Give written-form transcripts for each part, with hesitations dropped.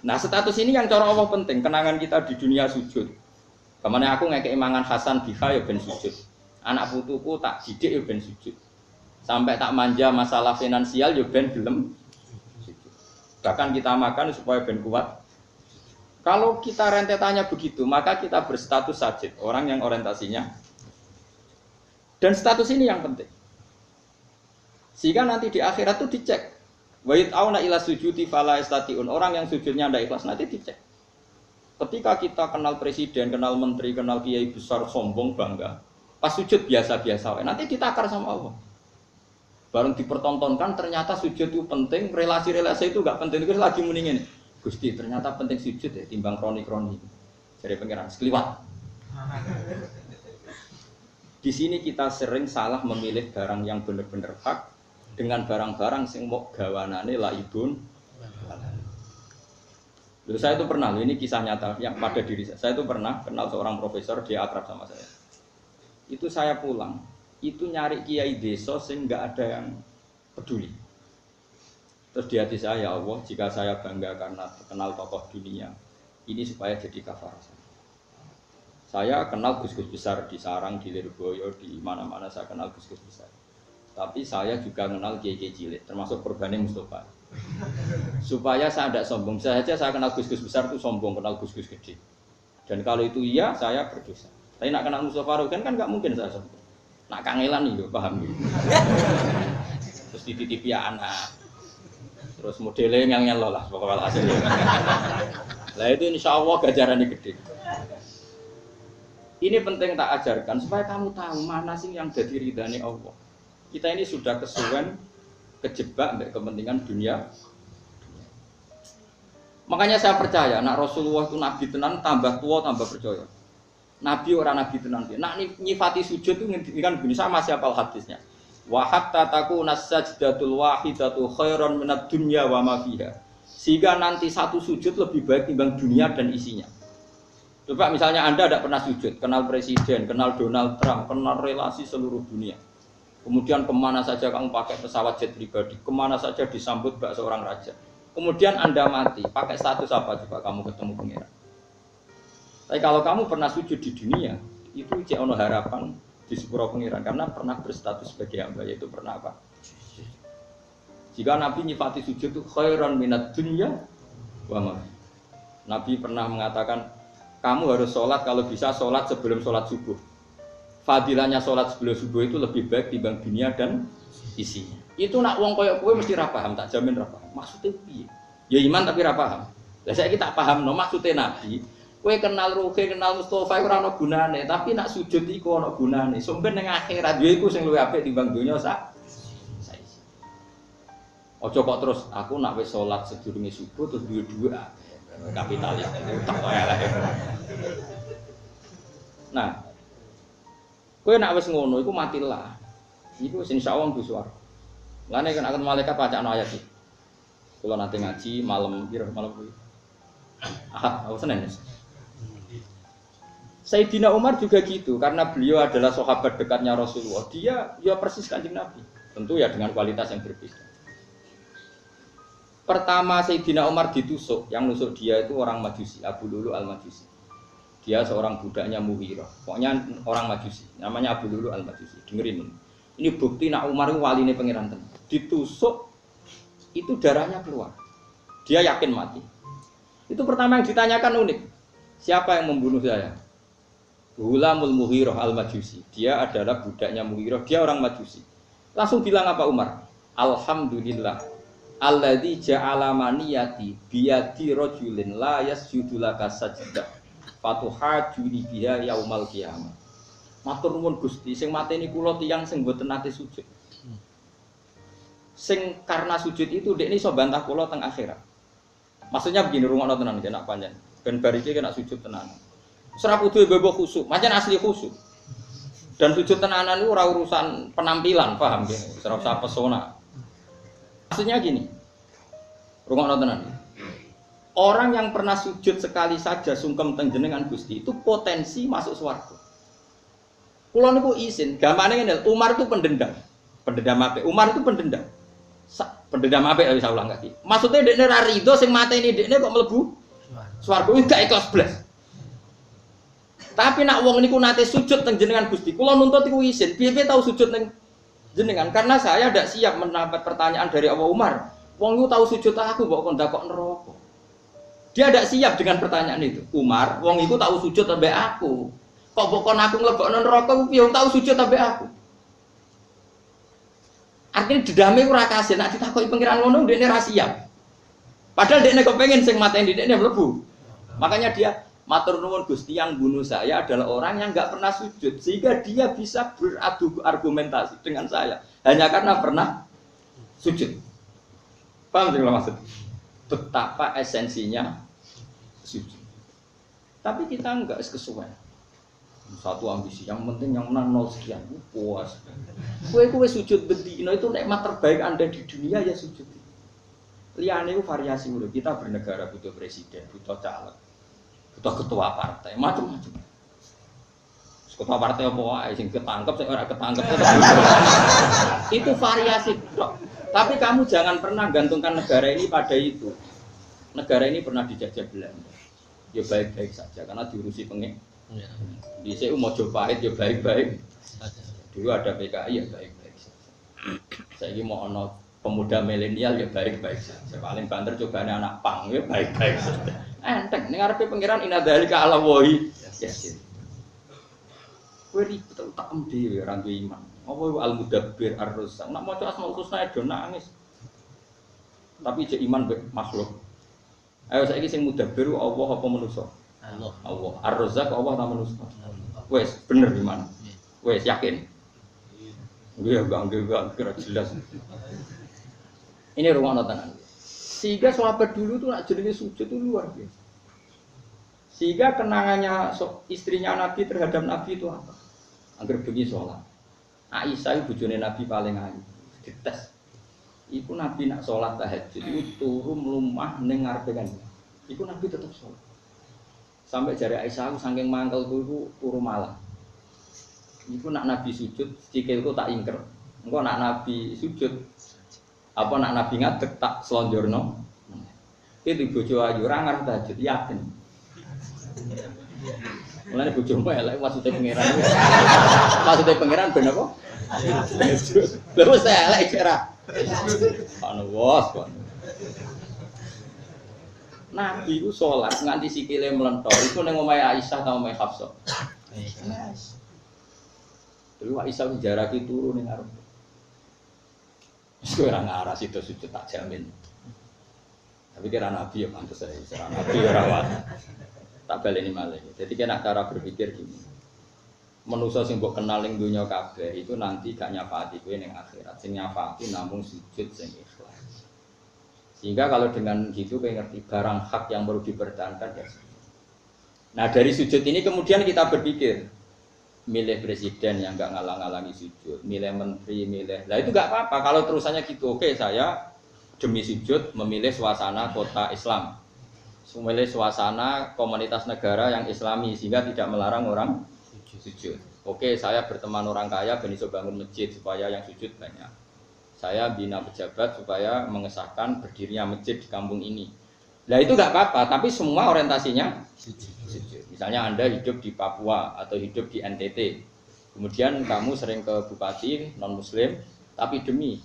Nah, status ini yang cara Allah penting, kenangan kita di dunia sujud. Kemana aku ngekei mangan Hasan Biha ya ben sujud. Anak putuku tak didik ya ben sujud. Sampai tak manja masalah finansial ya ben gelem sujud. Bahkan kita makan supaya ben kuat. Kalau kita rentetannya begitu, maka kita berstatus sajid, orang yang orientasinya. Dan status ini yang penting. Sehingga nanti di akhirat itu dicek. Wa yat'auna ila sujudi fala yastati'un. Orang yang sujudnya tidak ikhlas nanti dicek. Ketika kita kenal presiden, kenal menteri, kenal kiai besar, sombong, bangga. Pas sujud biasa-biasa, nanti ditakar sama Allah. Baru dipertontonkan ternyata sujud itu penting, relasi-relasi itu enggak penting. Terus lagi mendingin. Gusti, ternyata penting sujud ya, timbang kroni-kroni. Jadi pengiran sekeliwat. Di sini kita sering salah memilih barang yang benar-benar hak dengan barang-barang sing mok gawanane laibun. Lalu saya itu pernah, ini kisah nyata yang pada diri saya. Saya itu pernah kenal seorang profesor, dia akrab sama saya. Itu saya pulang, itu nyari kiai desa sing nggak ada yang peduli. Terus di hati saya, ya Allah, jika saya bangga karena kenal tokoh dunia, ini supaya jadi kafarah. Saya kenal gus-gus besar di Sarang, di Lirboyo, di mana-mana saya kenal gus-gus besar. Tapi saya juga kenal kiai-kiai cilik, termasuk korbannya Mustafa. Supaya saya tidak sombong, saya kenal gus-gus besar itu sombong, kenal gus-gus gede. Dan kalau itu iya, saya berdosa. Tapi nak kenal Mustafa kan nggak mungkin saya sombong. Nak kangelan nih, paham gitu. Terus dititipi anak. Terus modelnya yang lah, pokoknya hasilnya. Lah itu insya Allah gajarannya gede. Ini penting tak ajarkan supaya kamu tahu mana sih yang jadi ridhani Allah. Kita ini sudah kesuwen, kejebak untuk kepentingan dunia. Makanya saya percaya, nak Rasulullah itu nabi tenan, tambah tua tambah percaya. Nabi orang nabi tenan. Nak nyifati sujud itu ngendikan begini, sama siapa hadisnya. Wa hatta takuna sajdatul wahidatu khairan minad dunya wa ma fiha. Sehingga nanti satu sujud lebih baik timbang dunia dan isinya. Coba misalnya Anda tidak pernah sujud, kenal presiden, kenal Donald Trump, kenal relasi seluruh dunia. Kemudian kemana saja kamu pakai pesawat jet pribadi, kemana saja disambut bak seorang raja. Kemudian Anda mati, pakai status apa coba kamu ketemu pangeran. Tapi kalau kamu pernah sujud di dunia, itu cek ono harapan di sepuro pangeran karena pernah berstatus sebagai hamba, yaitu pernah apa? Jika Nabi nyifati sujud itu khairan minad dunya wa ma. Nabi pernah mengatakan kamu harus sholat kalau bisa sholat sebelum sholat subuh. Fadilahnya sholat sebelum subuh itu lebih baik dibanding dunia dan isinya. Itu nak wong koyok kowe mesti ra paham, tak jamin ra paham. Maksudnya piye? Ya iman tapi ra paham. Lah saiki tak paham no maksudnya Nabi. Kowe kenal Ruhi, kenal Mustafa ora ana gunane, tapi nak sujud iku ana gunane. Sampeyan ning akhirat yo iku sing luwih apik timbang donya saiki. Aja kok terus aku nak wis salat sedurunge subuh terus duwe kapitalis. Tak kaya lah. Nah, kowe nak wis ngono iku matilah. Iku insyaallah mlebu swarga. Lane kan akan malaikat bacaan ayat iki. Kula nate ngaji malam kuwi. Aku Senin. Sayyidina Umar juga gitu, karena beliau adalah sahabat dekatnya Rasulullah. Dia ya persis Kanjeng Nabi, tentu ya dengan kualitas yang berbeda. Pertama Sayyidina Umar ditusuk, yang nusuk dia itu orang Majusi, Abu Lulu al-Majusi. Dia seorang budaknya Mughirah, pokoknya orang Majusi, namanya Abu Lulu al-Majusi. Dengerin ini. Ini bukti nak Umar itu waline pangeran tenan. Ditusuk, itu darahnya keluar. Dia yakin mati. Itu pertama yang ditanyakan unik. Siapa yang membunuh saya? Hulamul Mughirah al-Majusi. Dia adalah budaknya Mughirah, dia orang Majusi. Langsung bilang apa Umar? Alhamdulillah. Alladzi ja'ala maniyati biyadi rajulin la yasjudu laka sajdah. Fatuhajuni biha yaumal qiyamah. Matur nuwun Gusti, sing mateni kula tiyang sing mboten nate sujud. Sing karena sujud itu dekne iso bantah kula teng akhirat. Maksudnya begini, rungokno tenan iki nak panjen. Ben bar iki kena sujud tenan. Ora kudu bebo khusuk, pancen asli khusuk. Dan sujud tenanan itu ora urusan penampilan, paham nggih? Ora usah pesona. Maksudnya gini. Rungokno tenan. Orang yang pernah sujud sekali saja sungkem teng jenengan Gusti itu potensi masuk swarga. Kula niku izin, gampane ngene, Umar itu pendendam. Pendendam apik. Umar itu pendendam. Pendendam apik bisa ulang lagi. Maksudnya dekne ra rido sing mateni dekne kok mlebu swarga iki gak ikhlas blas. Tapi nak wong niku nate sujud teng jenengan Gusti, kula nuntut iku isin. Piye-piye tau sujud teng jenengan karena saya tidak siap mendapat pertanyaan dari Abu Umar. Wong niku tau sujud aku kok ndakok neraka. Dia tidak siap dengan pertanyaan itu. Umar, wong iku tau sujud ambek aku. Kok kon aku nglebokno neraka piye wong tau sujud ambek aku. Artinya dedame ora kasil, nek ditakoki pengiran ngono ndekne ra siap. Padahal dekne kepengin sing mateni dekne mlebu. Makanya dia matur nuwun Gusti, yang bunuh saya adalah orang yang enggak pernah sujud sehingga dia bisa beradu argumentasi dengan saya hanya karena pernah sujud. Paham sih maksud? Betapa esensinya sujud. Tapi kita enggak kesuwen. Satu ambisi, yang penting yang menang 0 sekian, puas. Kue sujud bendino itu nikmat terbaik Anda di dunia ya sujud. Liane itu variasi udah. Kita bernegara butuh presiden, butuh caleg, butuh ketua partai, macam-macam. Ketua partai apa wae sing ketangkep, sing ora ketangkep. Itu variasi, Dok. Tapi kamu jangan pernah gantungkan negara ini pada itu. Negara ini pernah dijajah Belanda. Ya baik-baik saja karena diurusi pengen. Di CU Mojopahit ya baik-baik. Dulu ada PKI ya baik-baik saja. Saya ini mau ono pemuda milenial ya baik-baik saja. Paling banter cobanya anak pang ya baik-baik saja. Enteng, ini ngarepe pengiran inadhalika ala wahi. Yes. Kowe ribet tak emdi ya ora duwe iman. Apa al-mudabbir ar-razzaq. Nak maca asmaul husna do nangis. Tapi cek iman makhluk. Ayo saiki sing mudabbir Allah apa manusa? Allah. Ar-Razzaq Allah ta manusa. Wes bener di mana? Wes yakin. Iya enggak kira jelas. Ini ruang tenan. Sehingga sahabat dulu tuh nak jenenge sujud itu luar biasa. Sehingga kenangannya istrinya Nabi terhadap Nabi itu apa? Angger bengi sholat. Aisyah itu bojone Nabi paling ayu. Dites. Iku Nabi nak sholat tahajud itu turu mlumah ning ngarepe kan. Iku Nabi tetap sholat. Sampai jari Aisyah saking mangkel itu turu malam. Iku nak Nabi sujud, sikilku tak ingker. Engko nak Nabi sujud, apa nak Nabi ngadeg tak selonjorno. Itu bojo ayu ora ngarep tahajud yakin. Mulane bojomu elek maksudnya pangeran. Maksudnya pangeran ben apa? Lha wis elek kira. Ana wos kok. Nabi itu sholat nganti sikile melentor itu ning omahe Aisyah ta omahe Hafsah. Terus Aisyah jarake turu ning arep. Wis ora ngaras itu sujud tak jamin. Tapi kira Nabi ya pantes ae, Nabi ora wae. Tak baleni malih. Jadi kena cara berpikir gini. Manusa sing mbok kenal ning donya kabeh itu nanti gak nyafati kowe ning akhirat. Sing nyafati namung sujud sing ikhlas. Sehingga kalau dengan gitu kayak ngerti barang hak yang perlu dipertahankan ya. Nah dari sujud ini kemudian kita berpikir milih presiden yang nggak ngalang-alangi sujud, milih menteri, milih. Nah itu nggak apa-apa kalau terusannya gitu. Oke saya demi sujud memilih suasana kota Islam, memilih suasana komunitas negara yang Islami sehingga tidak melarang orang sujud. Oke saya berteman orang kaya ben iso bangun masjid supaya yang sujud banyak. Saya bina pejabat supaya mengesahkan berdirinya masjid di kampung ini. Nah itu nggak apa-apa, tapi semua orientasinya sujud. Misalnya Anda hidup di Papua atau hidup di NTT, kemudian kamu sering ke bupati non Muslim, tapi demi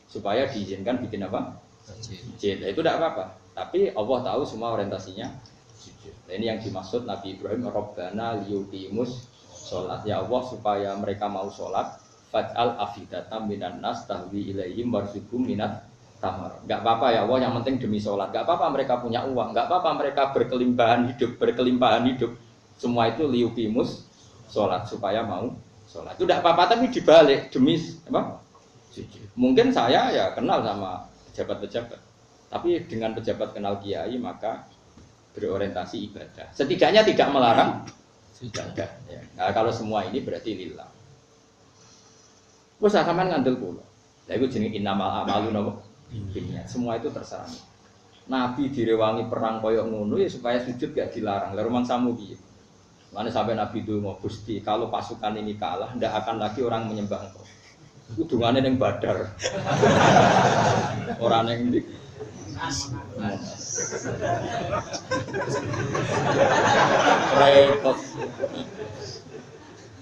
supaya diizinkan bikin apa? Masjid. Nah itu tidak apa-apa. Tapi Allah tahu semua orientasinya sujud. Nah, ini yang dimaksud Nabi Ibrahim, Rabbana liyuqimus sholat. Ya Allah supaya mereka mau sholat. Faj'al afidatam minan nas tahwi ilaihim warzuqhum minat tamar. Enggak apa-apa ya Allah, yang penting demi sholat. Enggak apa-apa mereka punya uang, enggak apa-apa mereka berkelimpahan hidup. Semua itu liuqimus sholat supaya mau sholat. Itu enggak apa-apa tapi dibalik demi apa? Mungkin saya ya kenal sama pejabat-pejabat. Tapi dengan pejabat kenal kiai maka berorientasi ibadah. Setidaknya tidak melarang ibadah. Ya. Nah, kalau semua ini berarti lillah. Wes sampean ngandel kula. Lha iku jenenge innamal a'malu binniyat. Semua itu terserah. Nabi direwangi perang koyok ngono ya supaya sujud gak dilarang. Lah rumangsamu piye? Mane sampai Nabi donga, Gusti, kalau pasukan ini kalah ndak akan lagi orang menyembah Engkau. Iku dungane ning Badar. Ora ning ndi. Repot.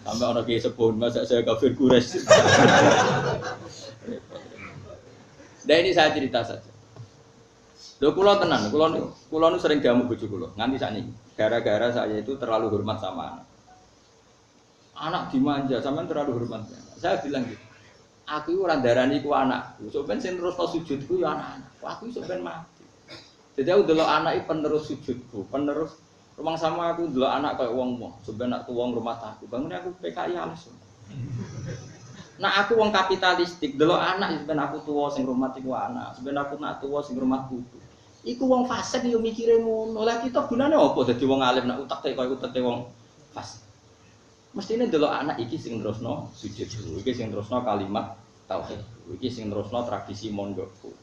Sampai orang kiai sepuh, masa saya kafir Quraisy. Dan ini saya cerita saja. Lho kula tenan, kula nu sering diamuk bojo kula. Nganti sakniki. Gara-gara saya itu terlalu hormat sama anak. Anak dimanja, sampean terlalu hormat. Saya bilang gitu. Aku ora ndarani ku anakku. Sok ben sing terusno sujudku ya anak-anakku. Aku sok ben mati. Jadi aku delok anak iki penerus sujudku, penerus rumang sama aku delok anak kayak wong-wong. Sok ben nak tuwong rumah tangga. Bangunnya aku PKI langsung. Nah aku wong kapitalistik, delok anak ben aku tuwa sing rumah iku anak, ben aku nak tuwa sing rumah putu. Iku wong fasik yo mikire ngono. Lah kita gunane apa dadi wong alim nak utak kaya uteke wong fasik. Mestine delok anak iki sing terusno sujud, iki sing terusno kalimat tauhid, iki sing terusno tradisi mondokku.